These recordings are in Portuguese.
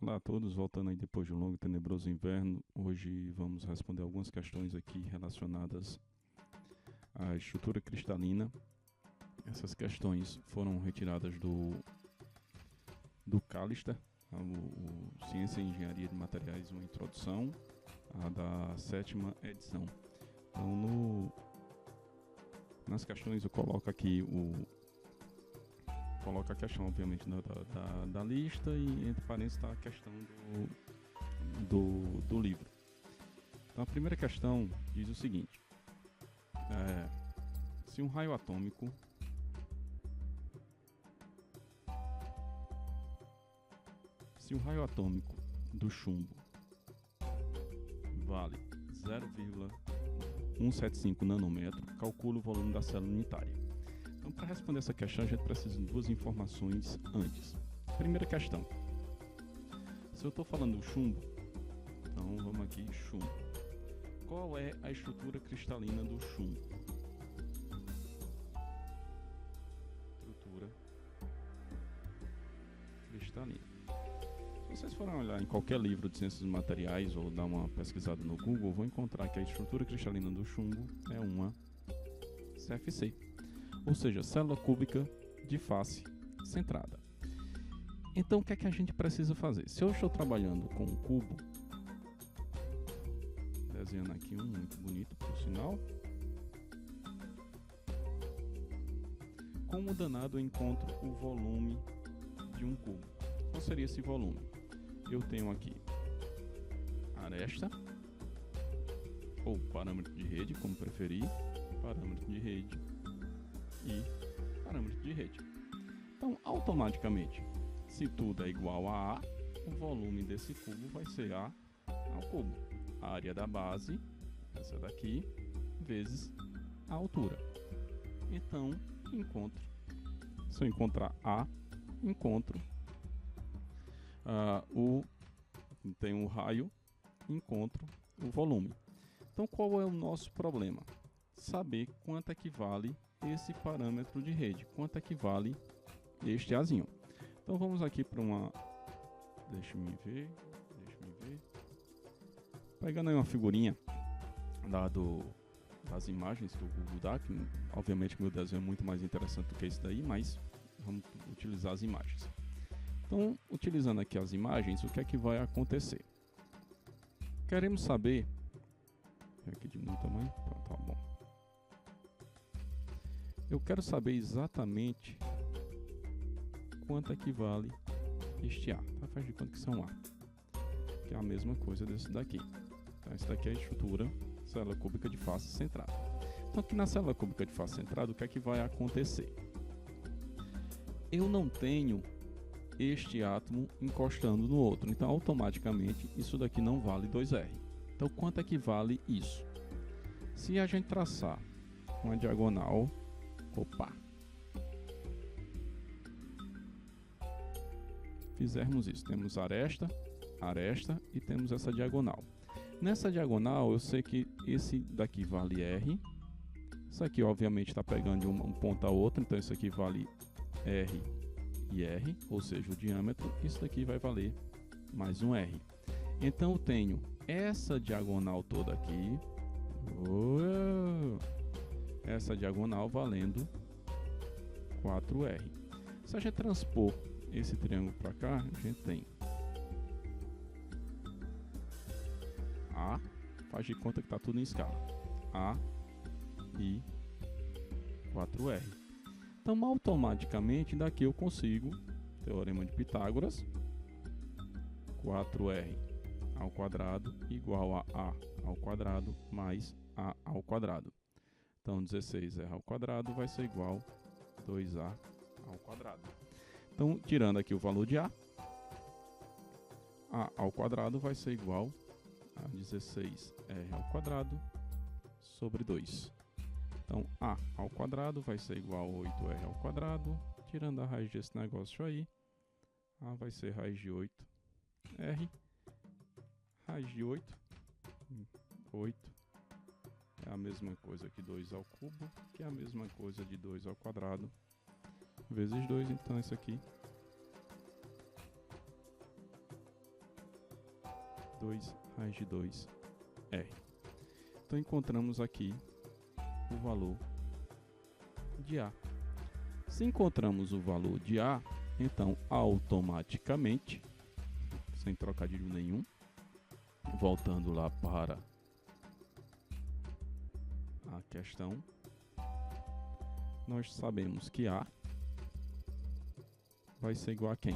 Olá a todos, voltando aí depois de um longo e tenebroso inverno. Hoje vamos responder algumas questões aqui relacionadas à estrutura cristalina. Essas questões foram retiradas do Callister, o Ciência e Engenharia de Materiais, uma introdução, a da 7ª edição. Então, nas questões eu coloco aqui coloca a questão, obviamente, da lista, e entre parênteses está a questão do livro. Então, a primeira questão diz o seguinte: se um raio atômico do chumbo vale 0,175 nanômetro, calcule o volume da célula unitária. Então, para responder essa questão, a gente precisa de duas informações antes. Primeira questão: se eu estou falando do chumbo, então vamos aqui, chumbo. Qual é a estrutura cristalina do chumbo? Estrutura cristalina. Se vocês forem olhar em qualquer livro de ciências dos materiais ou dar uma pesquisada no Google, vão encontrar que a estrutura cristalina do chumbo é uma CFC. Ou seja, célula cúbica de face centrada. Então, o que é que a gente precisa fazer? Se eu estou trabalhando com um cubo, desenhando aqui um muito bonito, por sinal, como danado eu encontro o volume de um cubo? Qual seria esse volume? Eu tenho aqui aresta, ou parâmetro de rede, como preferir, parâmetro de rede e parâmetro de rede. Então, automaticamente, se tudo é igual a A, o volume desse cubo vai ser A ao cubo. A área da base, essa daqui, vezes a altura. Então, se eu encontrar A, encontro tem um raio, encontro o volume. Então, qual é o nosso problema? Saber quanto equivale esse parâmetro de rede, quanto equivale este Azinho. Então vamos aqui para uma... Deixa me ver. Pegando aí uma figurinha das imagens que o Google dá, que obviamente o meu desenho é muito mais interessante do que esse daí, mas vamos utilizar as imagens. Então, utilizando aqui as imagens, o que é que vai acontecer? Queremos saber... Aqui diminui o tamanho, pronto, tá bom. Eu quero saber exatamente quanto equivale este A. Tá? Faz de conta que são A, que é a mesma coisa desse daqui. Então, esse daqui é a estrutura célula cúbica de face centrada. Então, aqui na célula cúbica de face centrada, o que é que vai acontecer? Eu não tenho este átomo encostando no outro, então automaticamente isso daqui não vale 2R. Então, quanto equivale isso? Se a gente traçar uma diagonal, fizermos isso, temos aresta e temos essa diagonal. Nessa diagonal eu sei que esse daqui vale R, isso aqui obviamente está pegando de um ponto a outro, então isso aqui vale R e R, ou seja, o diâmetro. Isso daqui vai valer mais um R. Então eu tenho essa diagonal toda aqui, essa diagonal valendo 4R. Se a gente transpor esse triângulo para cá, a gente tem A, faz de conta que está tudo em escala, A e 4R. Então, automaticamente, daqui eu consigo, teorema de Pitágoras, 4R ao quadrado igual a A ao quadrado mais A ao quadrado. Então, 16R ao quadrado vai ser igual a 2A ao quadrado. Então, tirando aqui o valor de A ao quadrado vai ser igual a 16R ao quadrado sobre 2. Então, A ao quadrado vai ser igual a 8R ao quadrado. Tirando a raiz desse negócio aí, A vai ser raiz de 8R. Raiz de 8 é a mesma coisa que 2 ao cubo, que é a mesma coisa de 2 ao quadrado, vezes 2. Então, isso aqui 2 raiz de 2 R. Então encontramos aqui o valor de A. Se encontramos o valor de A, então automaticamente, sem trocadilho nenhum, voltando lá para a questão, nós sabemos que A vai ser igual a quem?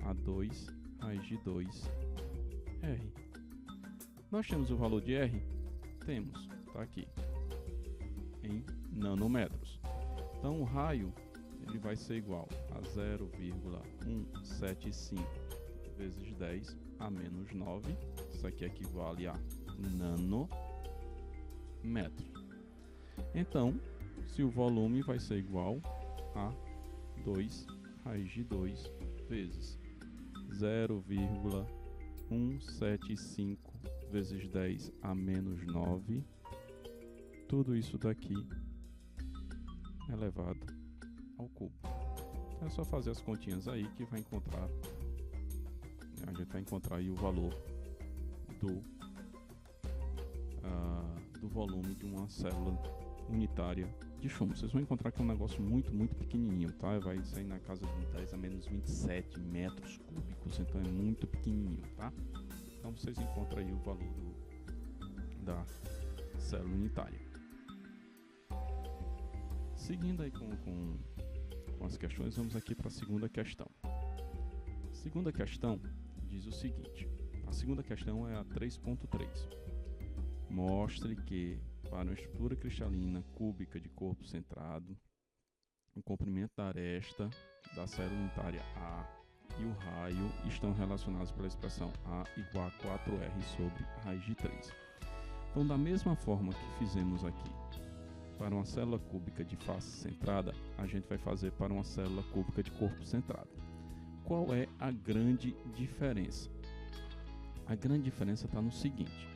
A 2 raiz de 2 R. Nós temos o valor de R? Temos, está aqui, em nanômetros. Então o raio ele vai ser igual a 0,175 vezes 10 a menos 9. Isso aqui equivale a nanômetro. Então, se o volume vai ser igual a 2 raiz de 2 vezes 0,175 vezes 10 a menos 9, tudo isso daqui elevado ao cubo. Então é só fazer as continhas aí que vai encontrar, a gente vai encontrar aí o valor do volume de uma célula unitária de chumbo. Vocês vão encontrar que é um negócio muito pequenininho, tá? Vai sair na casa de 10 a menos 27 metros cúbicos, então é muito pequenininho, tá? Então vocês encontram aí o valor da célula unitária. Seguindo aí com as questões, vamos aqui para a segunda questão. A segunda questão diz o seguinte: a segunda questão é a 3.3. Mostre que para uma estrutura cristalina cúbica de corpo centrado, o comprimento da aresta da célula unitária A e o raio estão relacionados pela expressão A igual a 4R sobre raiz de 3. Então, da mesma forma que fizemos aqui para uma célula cúbica de face centrada, a gente vai fazer para uma célula cúbica de corpo centrado. Qual é a grande diferença? A grande diferença está no seguinte.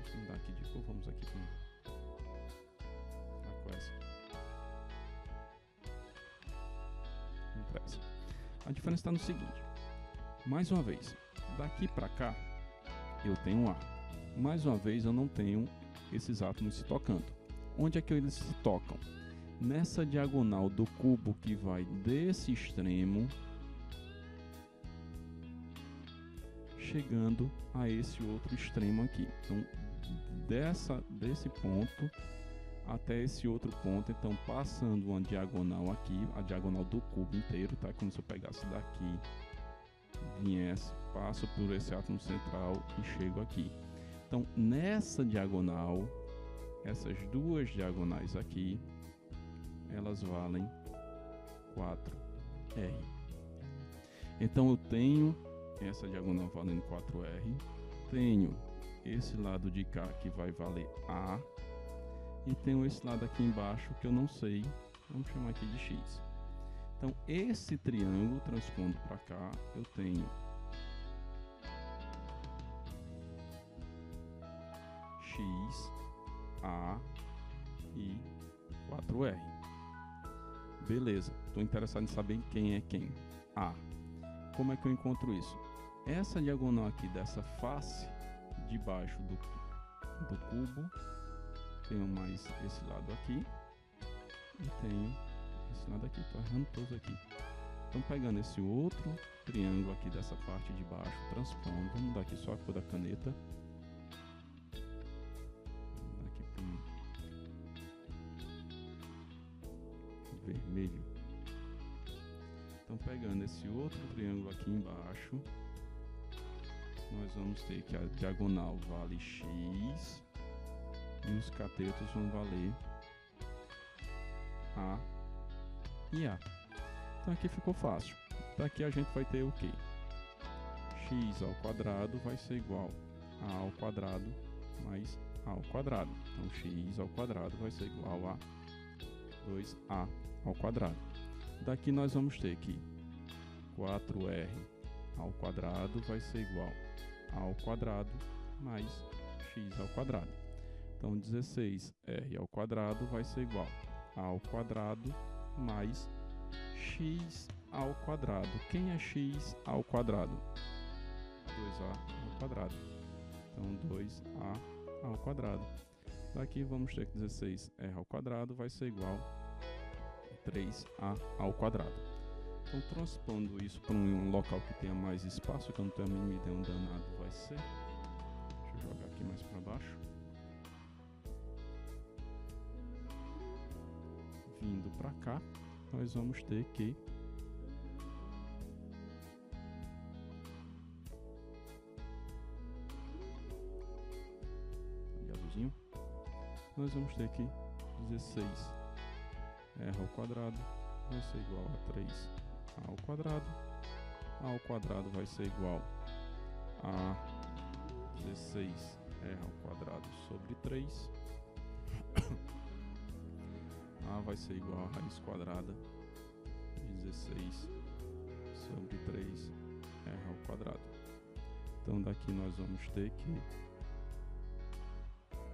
Deixa eu mudar aqui de cor, vamos aqui com essa. Impressa. A diferença está no seguinte. Mais uma vez, daqui para cá eu tenho A. Mais uma vez eu não tenho esses átomos se tocando. Onde é que eles se tocam? Nessa diagonal do cubo que vai desse extremo chegando a esse outro extremo aqui. Então desse ponto até esse outro ponto, então passando uma diagonal aqui, a diagonal do cubo inteiro, tá? Como se eu pegasse daqui, viesse, passo por esse átomo central e chego aqui. Então, nessa diagonal, essas duas diagonais aqui, elas valem 4R. Então, eu tenho essa diagonal valendo 4R, tenho esse lado de cá que vai valer A, e tenho esse lado aqui embaixo que eu não sei, vamos chamar aqui de X. Então, esse triângulo, transpondo para cá, eu tenho X, A e 4R. Beleza, estou interessado em saber quem é quem. A. Como é que eu encontro isso? Essa diagonal aqui dessa face de baixo do cubo, tenho mais esse lado aqui e tenho esse lado aqui, estou errando todos aqui. Então, pegando esse outro triângulo aqui dessa parte de baixo, transpondo, vamos mudar aqui só a cor da caneta. Vermelho. Então, pegando esse outro triângulo aqui embaixo, nós vamos ter que a diagonal vale X e os catetos vão valer A e A. Então aqui ficou fácil. Daqui a gente vai ter o quê? X ao quadrado vai ser igual a ao quadrado mais A ao quadrado. Então X ao quadrado vai ser igual a 2A ao quadrado. Daqui nós vamos ter que 4R ao quadrado vai ser igual a ao quadrado mais X ao quadrado. Então 16R ao quadrado vai ser igual a ao quadrado mais X ao quadrado. Quem é x ao quadrado? 2a ao quadrado. Então, 2a ao quadrado. Daqui vamos ter que 16r ao quadrado vai ser igual a 3a ao quadrado. Então, transpondo isso para um local que tenha mais espaço, que eu não tenho a mínima ideia onde danado vai ser. Deixa eu jogar aqui mais para baixo. Vindo para cá, nós vamos ter que nós vamos ter que 16r ao quadrado vai ser igual a 3a ao quadrado. A ao quadrado vai ser igual a 16r ao quadrado sobre 3. A vai ser igual a raiz quadrada de 16 sobre 3r ao quadrado. Então daqui nós vamos ter que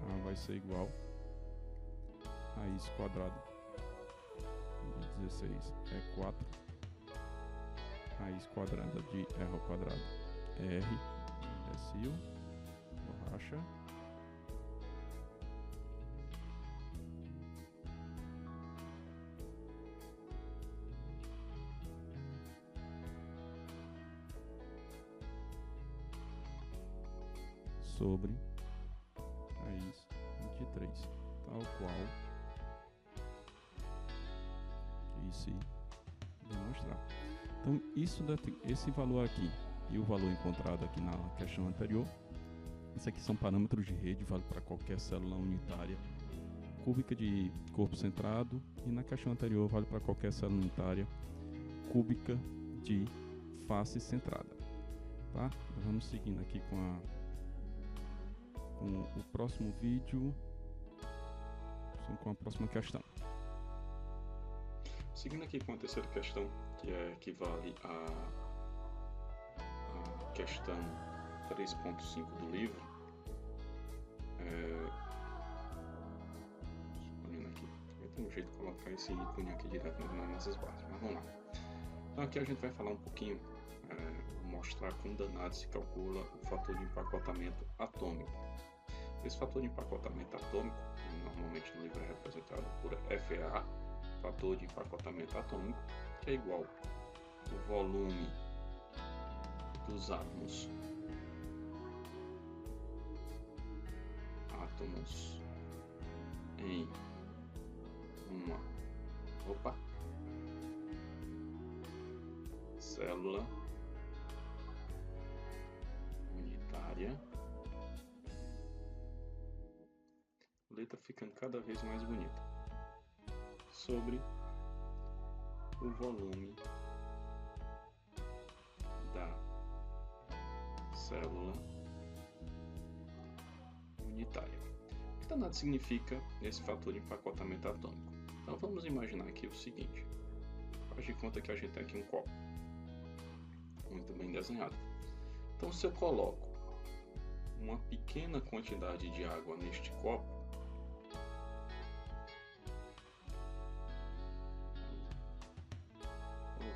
A vai ser igual a raiz quadrada de 16 é 4. Raiz quadrada de r ao quadrado é r, é sil, borracha. Sobre raiz 23, tal qual que se demonstrar. Então, esse valor aqui e o valor encontrado aqui na questão anterior, isso aqui são parâmetros de rede, vale para qualquer célula unitária cúbica de corpo centrado, e na questão anterior vale para qualquer célula unitária cúbica de face centrada. Tá? Vamos seguindo aqui com o próximo vídeo, com a próxima questão. Seguindo aqui com a terceira questão, que equivale à questão 3.5 do livro. Olhando aqui, eu tenho um jeito de colocar esse ícone aqui direto nessas barras, mas vamos lá. Então aqui a gente vai falar um pouquinho, mostrar como danado se calcula o fator de empacotamento atômico. Esse fator de empacotamento atômico, normalmente no livro é representado por FA, fator de empacotamento atômico, que é igual ao volume dos átomos em uma célula unitária. Letra ficando cada vez mais bonita, sobre o volume da célula unitária. O que danado significa esse fator de empacotamento atômico? Então vamos imaginar aqui o seguinte: faz de conta que a gente tem aqui um copo muito bem desenhado. Então, se eu coloco uma pequena quantidade de água neste copo,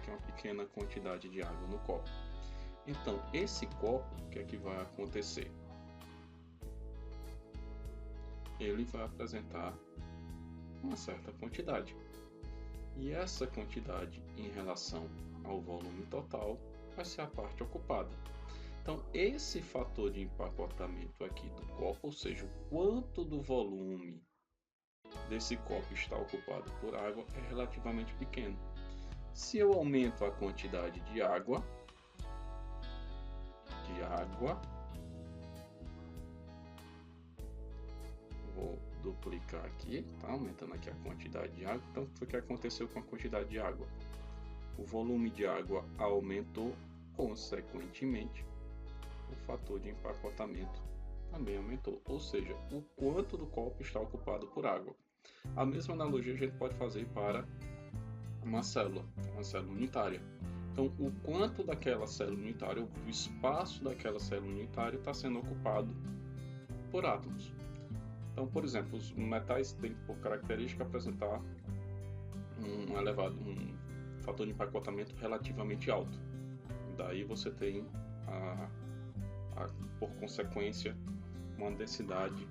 uma pequena quantidade de água no copo. Então, esse copo, o que é que vai acontecer? Ele vai apresentar uma certa quantidade. E essa quantidade em relação ao volume total vai ser a parte ocupada. Então, esse fator de empacotamento aqui do copo, ou seja, o quanto do volume desse copo está ocupado por água, é relativamente pequeno. Se eu aumento a quantidade de água, vou duplicar aqui, tá? Aumentando aqui a quantidade de água. Então, o que aconteceu com a quantidade de água? O volume de água aumentou, consequentemente, o fator de empacotamento também aumentou, ou seja, o quanto do copo está ocupado por água. A mesma analogia a gente pode fazer para uma célula unitária. Então, o quanto daquela célula unitária, o espaço daquela célula unitária está sendo ocupado por átomos. Então, por exemplo, os metais têm por característica apresentar fator de empacotamento relativamente alto. Daí você tem, por consequência, uma densidade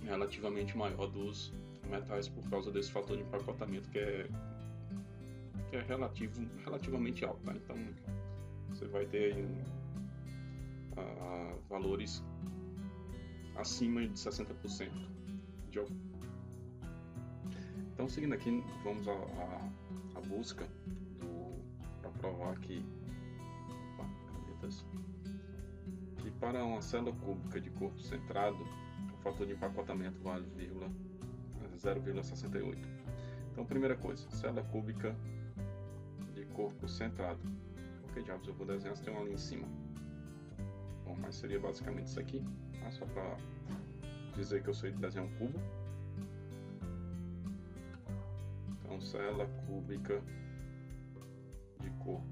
relativamente maior dos metais por causa desse fator de empacotamento que é relativamente alto. Tá? Então você vai ter aí, valores acima de 60% de algo. Então, seguindo aqui, vamos à busca para provar que para uma célula cúbica de corpo centrado, o fator de empacotamento vale 0,68. Então, primeira coisa, célula cúbica de corpo centrado. Ok, diabos, eu vou desenhar, se tem uma ali em cima. Bom, mas seria basicamente isso aqui, tá? Só para dizer que eu sei desenhar um cubo. Então, célula cúbica de corpo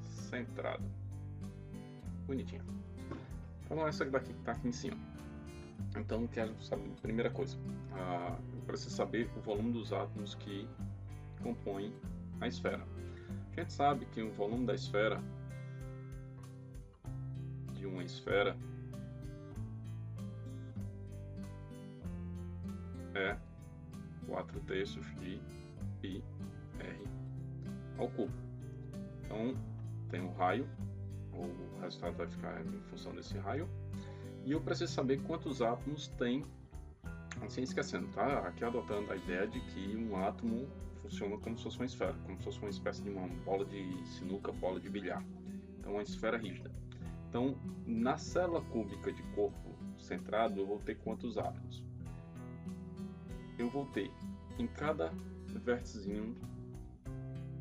centrado. Bonitinho. Então, essa daqui que está aqui em cima. Então, quero saber, primeira coisa, eu preciso saber o volume dos átomos que compõem a esfera. A gente sabe que o volume da esfera, de uma esfera, é 4/3 de πr ao cubo. Então, tem um raio, o resultado vai ficar em função desse raio, e eu preciso saber quantos átomos tem, sem esquecendo, tá? Aqui adotando a ideia de que um átomo funciona como se fosse uma esfera, como se fosse uma espécie de uma bola de sinuca, bola de bilhar. Então, uma esfera rígida. Então, na célula cúbica de corpo centrado, eu vou ter quantos átomos? Eu vou ter, em cada vérticezinho,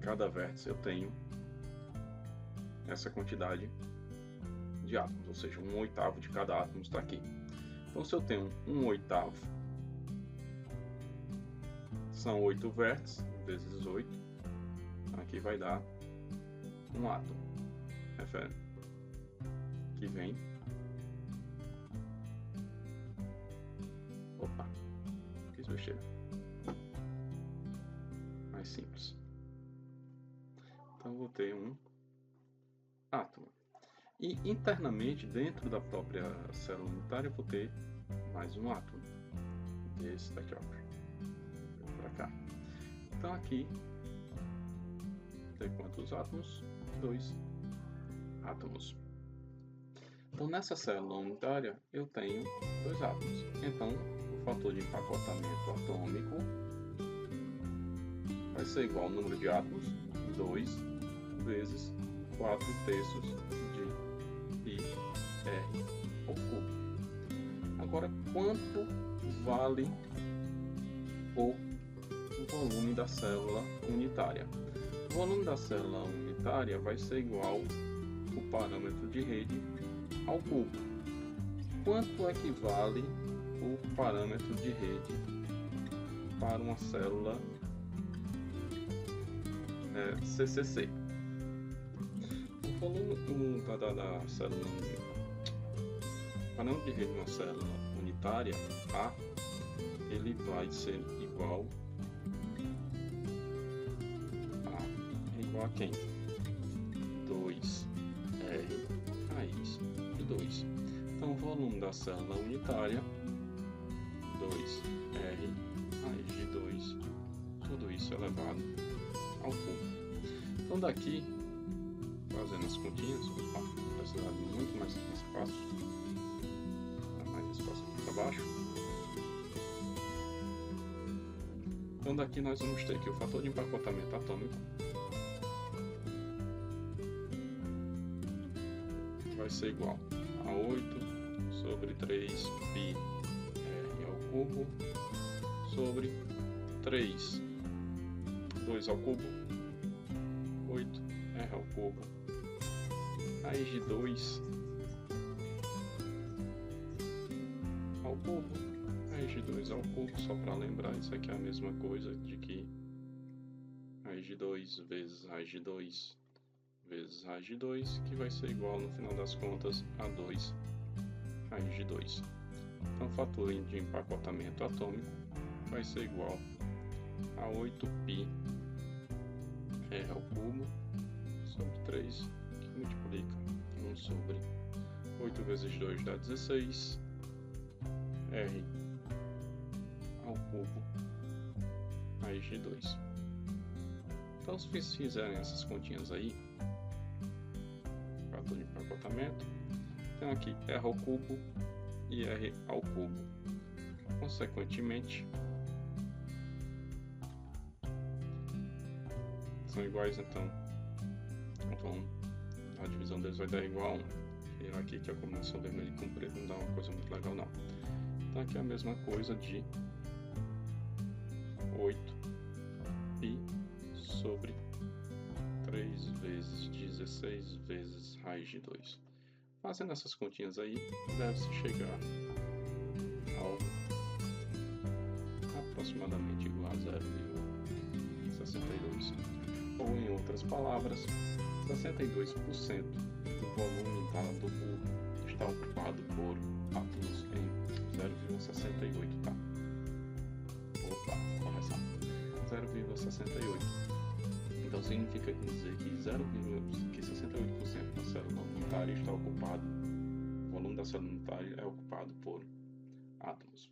cada vértice eu tenho essa quantidade de átomos, ou seja, 1/8 de cada átomo está aqui. Então, se eu tenho 1/8, são 8 vértices, vezes 8, aqui vai dar um átomo. Refere? Que vem. Opa, fiz besteira. Mais simples. Então, vou ter um átomo. E internamente, dentro da própria célula unitária, eu vou ter mais um átomo. Desse daqui, ó. Para cá. Então, aqui, tem quantos átomos? 2 átomos. Então, nessa célula unitária, eu tenho 2 átomos. Então, o fator de empacotamento atômico vai ser igual ao número de átomos, 2 vezes 4/3 de πr ao cubo. Agora, quanto vale o volume da célula unitária? O volume da célula unitária vai ser igual ao parâmetro de rede ao cubo. Quanto equivale o parâmetro de rede para uma célula CCC? O volume da célula, o parâmetro de rede de uma célula unitária A, ele vai ser igual a quem? 2R raiz de 2. Então, o volume da célula unitária, 2R raiz de 2, tudo isso elevado ao cubo. Então, daqui, fazendo as continhas, precisar de muito mais espaço, mais espaço aqui para baixo. Então, daqui nós vamos ter que o fator de empacotamento atômico vai ser igual a 8 sobre 3 πr ao cubo sobre 3, 2 ao cubo, 8r ao cubo, raiz de 2 ao cubo, raiz de 2 ao cubo, só para lembrar, isso aqui é a mesma coisa de que raiz de 2 vezes raiz de 2 vezes raiz de 2, que vai ser igual, no final das contas, a 2 raiz de 2. Então, o fator de empacotamento atômico vai ser igual a 8π r ao cubo sobre 3, que multiplica 1 sobre 8 vezes 2 dá 16, r ao cubo raiz de 2. Então, se vocês fizerem essas continhas aí, fator de empacotamento, tem aqui r ao cubo e r ao cubo. Consequentemente, são iguais, então a divisão deles vai dar igual a 1. E aqui que é a combinação vermelho com preto não dá uma coisa muito legal não. Então aqui é a mesma coisa de 8π sobre 3 vezes 16 vezes raiz de 2. Fazendo essas continhas aí, deve-se chegar ao aproximadamente igual a 0,62. Ou, em outras palavras, 62% do volume dado está ocupado por átomos em 0,68, tá? Opa, correção. 0,68. Então significa dizer que 68% da célula unitária está ocupado, o volume da célula unitária é ocupado por átomos.